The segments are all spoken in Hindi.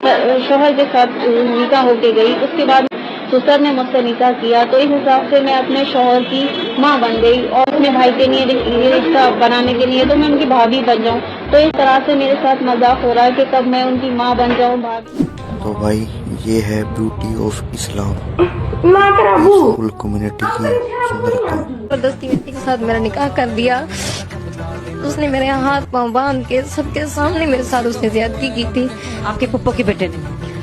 शोहर के साथ निकाह होके गई, उसके बाद ससुर ने मुझसे निकाह किया, तो इस हिसाब से मैं अपने शोहर की माँ बन गई और अपने भाई के लिए ये रिश्ता बनाने के लिए तो मैं उनकी भाभी बन जाऊँ। तो इस तरह से मेरे साथ मजाक हो रहा है कि कब मैं उनकी माँ बन जाऊँ, भाभी। तो भाई ये है beauty of Islam, full community की सुंदरता। जबरदस्ती व्यक्ति के साथ मेरा निकाह कर दिया। उसने मेरे हाथ पांव बांध के सबके सामने मेरे साथ उसने ज्यादती की थी। आपके पप्पो के बेटे ने?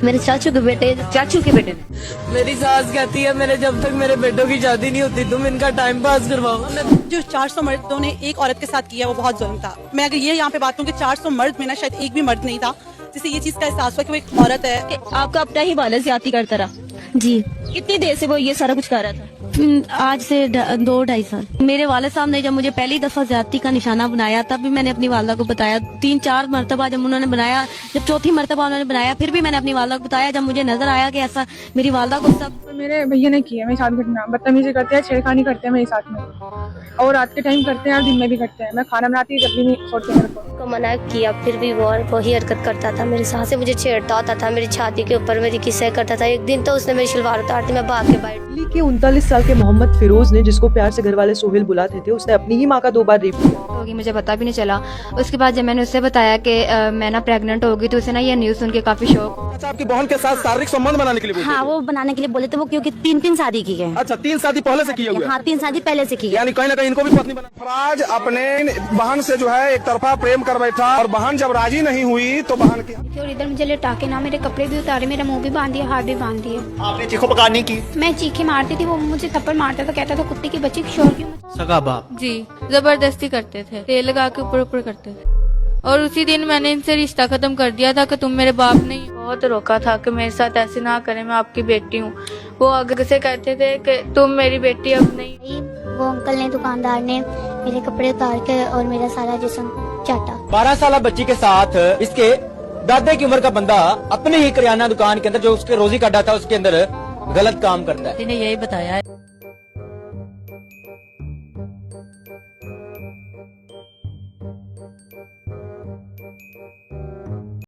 मेरे चाचू के बेटे। चाचू के बेटे ने? मेरी सास कहती है मेरे जब तक मेरे बेटों की शादी नहीं होती तुम इनका टाइम पास करवाओ। जो 400 मर्दों ने एक औरत के साथ किया वो बहुत जुल्म था। मैं अगर ये यहाँ पे बात करूँ कि 400 मर्द में ना शायद एक भी मर्द नहीं था जिसे ये चीज का एहसास हुआ कि वो एक औरत है। आपका अपना ही वाला ज्यादती करता रहा? जी। कितनी देर से वो ये सारा कुछ कर रहा था? आज से 2-2.5 साल। मेरे वाले साहब ने जब मुझे पहली दफा ज्यादती का निशाना बनाया तब भी मैंने अपनी वालदा को बताया। 3-4 मरतबा जब उन्होंने बनाया, जब चौथी मरतबा उन्होंने बनाया फिर भी मैंने अपनी वालदा को बताया। जब मुझे नजर आया कि ऐसा मेरी वालदा को सब मेरे भैया ने किया मेरे साथ घटना, बदतमीजी करते हैं, छेड़खानी करते हैं मेरे साथ में, और रात के टाइम करते हैं और दिन में भी करते हैं। मैं खाना बनाती हूँ जब भी नहीं छोड़ते मेरे को मना किया फिर भी वो वही हरकत करता था। मेरे साथ से मुझे छेड़ता होता था, मेरी छाती के ऊपर मेरी किस्से करता था। एक दिन तो उसने मेरी शलवार उतार दी, मैं भाग के बैठ। दिल्ली के 39 साल के मोहम्मद फिरोज ने, जिसको प्यार से घर वाले सोहेल बुलाते थे, उसने अपनी ही माँ का 2 बार रेप किया। होगी मुझे पता भी नहीं चला। उसके बाद जब मैंने उससे बताया कि मैं ना प्रेग्नेंट होगी तो उसे ना ये न्यूज़ सुन के काफी शौक। अच्छा, आपकी बहन के साथ शारीरिक संबंध बनाने के लिए बोले? हाँ, वो बनाने के लिए बोले थे वो, क्योंकि 3 शादी की है। अच्छा, 3 शादी पहले से किए हुए? हाँ, 3 शादी पहले से की है। यानी कहीं ना कहीं इनको भी पत्नी बना। फराज अपने बहन से जो है एक तरफा प्रेम कर बैठा और बहन जब राजी नहीं हुई तो बहन की और इधर मुझे लेटा के ना मेरे कपड़े भी उतारे, मेरा मुंह भी बांध दिया, हाथ भी बांध दिए। आपने चीखो पुकार नहीं की? मैं चीखे मारती थी, वो मुझे थप्पड़ मारता था, कहता था कुत्ते की बच्ची शोर क्यों? सगा बाप जी जबरदस्ती करते थे, तेल लगा के ऊपर ऊपर करते थे। और उसी दिन मैंने इनसे रिश्ता खत्म कर दिया था कि तुम मेरे बाप नहीं। बहुत रोका था कि मेरे साथ ऐसे ना करें, मैं आपकी बेटी हूँ। वो आगे से कहते थे कि तुम मेरी बेटी अब नहीं। वो अंकल ने, दुकानदार ने मेरे कपड़े उतार के और मेरा सारा जिस्म चाटा। 12 साल बच्ची के साथ इसके दादे की उम्र का बंदा अपने ही किराना दुकान के अंदर जो उसके रोजी का डाटा उसके अंदर गलत काम करता है। यही बताया है।